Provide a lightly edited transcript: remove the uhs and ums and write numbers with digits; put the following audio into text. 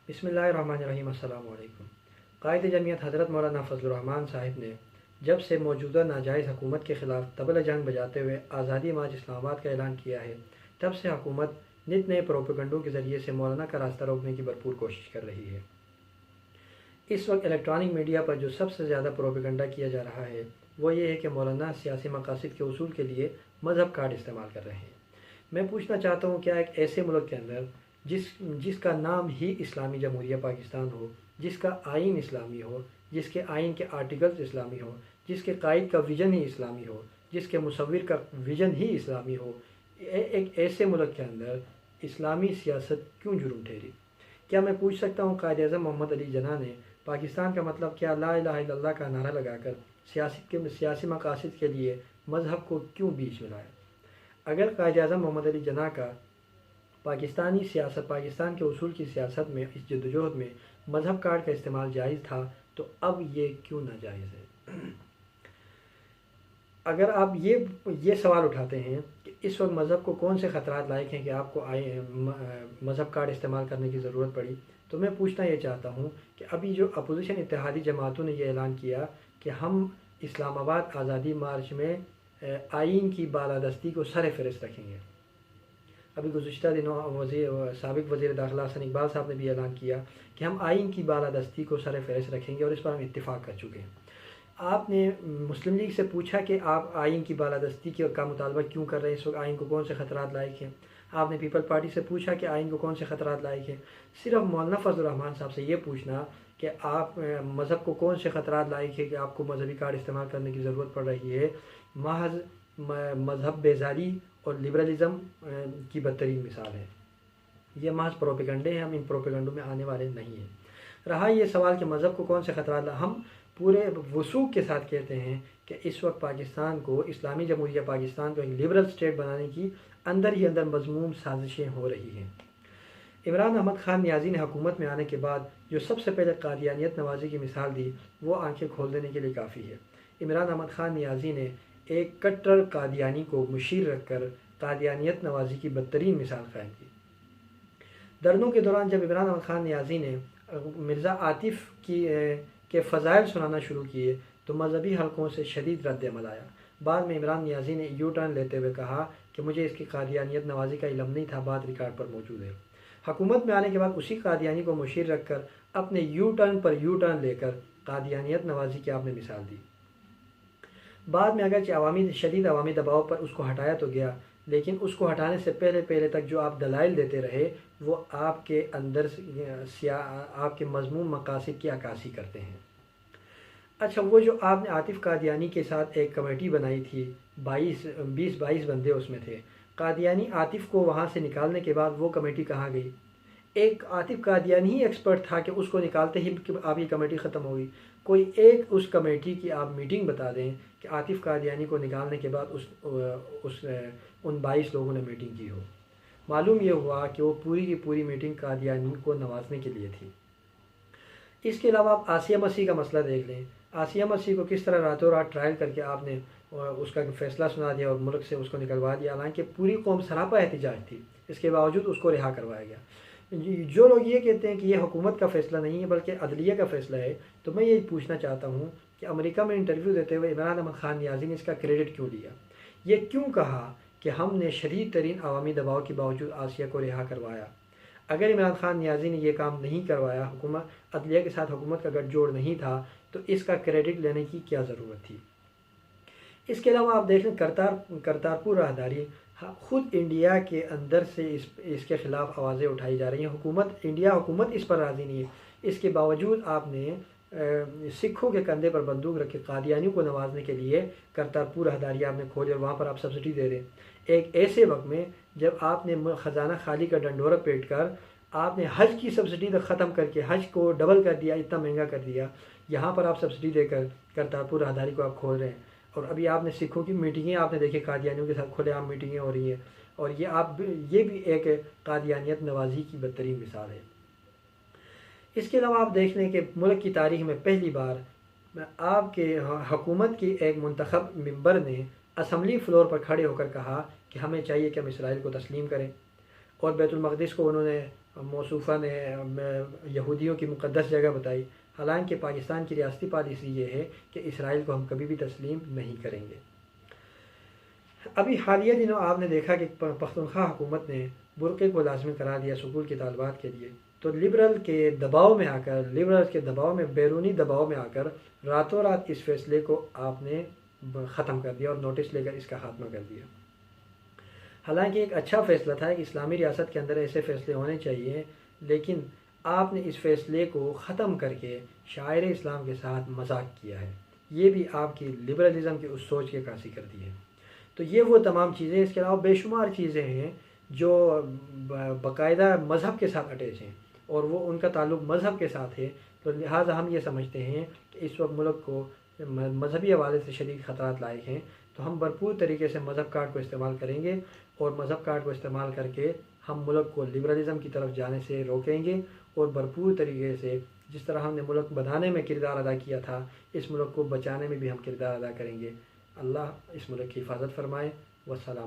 بسم اللہ الرحمن الرحیم۔ السلام علیکم۔ قائد جمعیت حضرت مولانا فضل الرحمان صاحب نے جب سے موجودہ ناجائز حکومت کے خلاف طبل جنگ بجاتے ہوئے آزادی مارچ اسلام آباد کا اعلان کیا ہے، تب سے حکومت نت نئے پروپیگنڈوں کے ذریعے سے مولانا کا راستہ روکنے کی بھرپور کوشش کر رہی ہے۔ اس وقت الیکٹرانک میڈیا پر جو سب سے زیادہ پروپیگنڈا کیا جا رہا ہے وہ یہ ہے کہ مولانا سیاسی مقاصد کے حصول کے لیے مذہب کارڈ استعمال کر رہے ہیں۔ میں پوچھنا چاہتا ہوں، کیا ایک ایسے ملک کے اندر جس کا نام ہی اسلامی جمہوریہ پاکستان ہو، جس کا آئین اسلامی ہو، جس کے آئین کے آرٹیکلز اسلامی ہو، جس کے قائد کا ویژن ہی اسلامی ہو، جس کے مصور کا ویژن ہی اسلامی ہو، ایک ایسے ملک کے اندر اسلامی سیاست کیوں جرم ٹھہری؟ کیا میں پوچھ سکتا ہوں قائد اعظم محمد علی جناح نے پاکستان کا مطلب کیا لا الہ الا اللہ کا نعرہ لگا کر سیاسی مقاصد کے لیے مذہب کو کیوں بیچ میں لایا؟ اگر قائد اعظم محمد علی جناح کا پاکستان کے اصول کی سیاست میں، اس جدوجہد میں مذہب کارڈ کا استعمال جائز تھا تو اب یہ کیوں ناجائز ہے؟ اگر آپ یہ سوال اٹھاتے ہیں کہ اس وقت مذہب کو کون سے خطرات لاحق ہیں کہ آپ کو مذہب کارڈ استعمال کرنے کی ضرورت پڑی، تو میں پوچھنا یہ چاہتا ہوں کہ ابھی جو اپوزیشن اتحادی جماعتوں نے یہ اعلان کیا کہ ہم اسلام آباد آزادی مارچ میں آئین کی بالادستی کو سر فہرست رکھیں گے۔ ابھی گزشتہ دنوں سابق وزیر داخلہ حسن اقبال صاحب نے بھی اعلان کیا کہ ہم آئین کی بالادستی کو سر فہرست رکھیں گے، اور اس پر ہم اتفاق کر چکے ہیں۔ آپ نے مسلم لیگ سے پوچھا کہ آپ آئین کی بالادستی کا مطالبہ کیوں کر رہے ہیں، اس وقت آئین کو کون سے خطرات لاحق ہیں؟ آپ نے پیپل پارٹی سے پوچھا کہ آئین کو کون سے خطرات لاحق ہیں؟ صرف مولانا فضل الرحمان صاحب سے یہ پوچھنا کہ آپ مذہب کو کون سے خطرات لاحق ہے کہ آپ کو مذہبی کارڈ استعمال کرنے کی ضرورت پڑ رہی ہے، محض مذہب بیزاری اور لبرلزم کی بدترین مثال ہے۔ یہ محض پروپیگنڈے ہیں، ہم ان پروپیگنڈوں میں آنے والے نہیں ہیں۔ رہا یہ سوال کہ مذہب کو کون سے خطرات ہم پورے وثوق کے ساتھ کہتے ہیں کہ اس وقت پاکستان کو، اسلامی جمہوریہ پاکستان کو ایک لبرل اسٹیٹ بنانے کی اندر ہی اندر مذموم سازشیں ہو رہی ہیں۔ عمران احمد خان نیازی نے حکومت میں آنے کے بعد جو سب سے پہلے قادیانیت نوازی کی مثال دی، وہ آنکھیں کھول دینے کے لیے کافی ہے۔ عمران احمد خان نیازی نے ایک کٹر قادیانی کو مشیر رکھ کر قادیانیت نوازی کی بدترین مثال قائم کی۔ دھرنوں کے دوران جب عمران احمد خان نیازی نے مرزا عاطف کے فضائل سنانا شروع کیے تو مذہبی حلقوں سے شدید رد عمل آیا۔ بعد میں عمران نیازی نے یو ٹرن لیتے ہوئے کہا کہ مجھے اس کی قادیانیت نوازی کا علم نہیں تھا، بات ریکارڈ پر موجود ہے۔ حکومت میں آنے کے بعد اسی قادیانی کو مشیر رکھ کر اپنے you turn per you turn لے کر قادیانیت نوازی کی آپ نے مثال دی۔ بعد میں اگرچہ شدید عوامی دباؤ پر اس کو ہٹایا تو گیا، لیکن اس کو ہٹانے سے پہلے تک جو آپ دلائل دیتے رہے وہ آپ کے اندر آپ کے مذموم مقاصد کی عکاسی کرتے ہیں۔ اچھا، وہ جو آپ نے عاطف قادیانی کے ساتھ ایک کمیٹی بنائی تھی، 20-22 بندے اس میں تھے، قادیانی عاطف کو وہاں سے نکالنے کے بعد وہ کمیٹی کہاں گئی؟ ایک عاطف قادیانی ہی ایکسپرٹ تھا کہ اس کو نکالتے ہی آپ کی کمیٹی ختم ہو گئی۔ کوئی ایک اس کمیٹی کی آپ میٹنگ بتا دیں کہ عاطف قادیانی کو نکالنے کے بعد ان 22 لوگوں نے میٹنگ کی ہو۔ معلوم یہ ہوا کہ وہ پوری کی پوری میٹنگ قادیانی کو نوازنے کے لیے تھی۔ اس کے علاوہ آپ آسیہ مسیح کا مسئلہ دیکھ لیں۔ آسیہ مسیح کو کس طرح راتوں رات ٹرائل کر کے آپ نے اس کا فیصلہ سنا دیا اور ملک سے اس کو نکلوا دیا، حالانکہ پوری قوم سراپا احتجاج تھی، اس کے باوجود اس کو رہا کروایا گیا۔ جو لوگ یہ کہتے ہیں کہ یہ حکومت کا فیصلہ نہیں ہے بلکہ عدلیہ کا فیصلہ ہے، تو میں یہ پوچھنا چاہتا ہوں کہ امریکہ میں انٹرویو دیتے ہوئے عمران احمد خان نیازی نے اس کا کریڈٹ کیوں لیا؟ یہ کیوں کہا کہ ہم نے شدید ترین عوامی دباؤ کے باوجود آسیہ کو رہا کروایا؟ اگر عمران خان نیازی نے یہ کام نہیں کروایا، حکومت عدلیہ کے ساتھ حکومت کا گٹھ جوڑ نہیں تھا، تو اس کا کریڈٹ لینے کی کیا ضرورت تھی؟ اس کے علاوہ آپ دیکھ لیں کرتارپور راہداری، خود انڈیا کے اندر سے اس کے خلاف آوازیں اٹھائی جا رہی ہیں۔ انڈیا حکومت اس پر راضی نہیں ہے، اس کے باوجود آپ نے سکھوں کے کندھے پر بندوق رکھ کے قادیانیوں کو نوازنے کے لیے کرتارپور راہداری آپ نے کھولے اور وہاں پر آپ سبسڈی دے رہے ہیں۔ ایک ایسے وقت میں جب آپ نے خزانہ خالی کا ڈنڈورا پیٹ کر آپ نے حج کی سبسڈی ختم کر کے حج کو ڈبل کر دیا، اتنا مہنگا کر دیا، یہاں پر آپ سبسڈی دے کر کرتارپور راہداری کو آپ کھول رہے ہیں۔ اور ابھی آپ نے سکھوں کی میٹنگیں آپ نے دیکھے، قادیانیوں کے ساتھ کھلے عام میٹنگیں ہو رہی ہیں، اور یہ بھی ایک قادیانیت نوازی کی بدترین مثال ہے۔ اس کے علاوہ آپ دیکھ لیں کہ ملک کی تاریخ میں پہلی بار آپ کے حکومت کی ایک منتخب ممبر نے اسمبلی فلور پر کھڑے ہو کر کہا کہ ہمیں چاہیے کہ ہم اسرائیل کو تسلیم کریں، اور بیت المقدس کو انہوں نے موصوفہ نے یہودیوں کی مقدس جگہ بتائی، حالانکہ پاکستان کی ریاستی پالیسی یہ ہے کہ اسرائیل کو ہم کبھی بھی تسلیم نہیں کریں گے۔ ابھی حالیہ دنوں آپ نے دیکھا کہ پختونخوا حکومت نے برقعے کو لازمی قرار دیا اسکول کے طالبات کے لیے، تو لبرل کے دباؤ میں آ کر، بیرونی دباؤ میں آ کر راتوں رات اس فیصلے کو آپ نے ختم کر دیا اور نوٹس لے کر اس کا خاتمہ کر دیا۔ حالانکہ ایک اچھا فیصلہ تھا کہ اسلامی ریاست کے اندر ایسے فیصلے ہونے چاہیے، لیکن آپ نے اس فیصلے کو ختم کر کے شاعر اسلام کے ساتھ مذاق کیا ہے۔ یہ بھی آپ کی لبرلزم کی اس سوچ کی عکاسی کرتی ہے۔ تو یہ وہ تمام چیزیں، اس کے علاوہ بے شمار چیزیں ہیں جو باقاعدہ مذہب کے ساتھ اٹیچ ہیں، اور وہ ان کا تعلق مذہب کے ساتھ ہے۔ تو لہٰذا ہم یہ سمجھتے ہیں کہ اس وقت ملک کو مذہبی حوالے سے شدید خطرات لاحق ہیں، تو ہم بھرپور طریقے سے مذہب کارڈ کو استعمال کریں گے، اور مذہب کارڈ کو استعمال کر کے ہم ملک کو لبرلزم کی طرف جانے سے روکیں گے، اور بھرپور طریقے سے جس طرح ہم نے ملک بنانے میں کردار ادا کیا تھا، اس ملک کو بچانے میں بھی ہم کردار ادا کریں گے۔ اللہ اس ملک کی حفاظت فرمائے۔ والسلام۔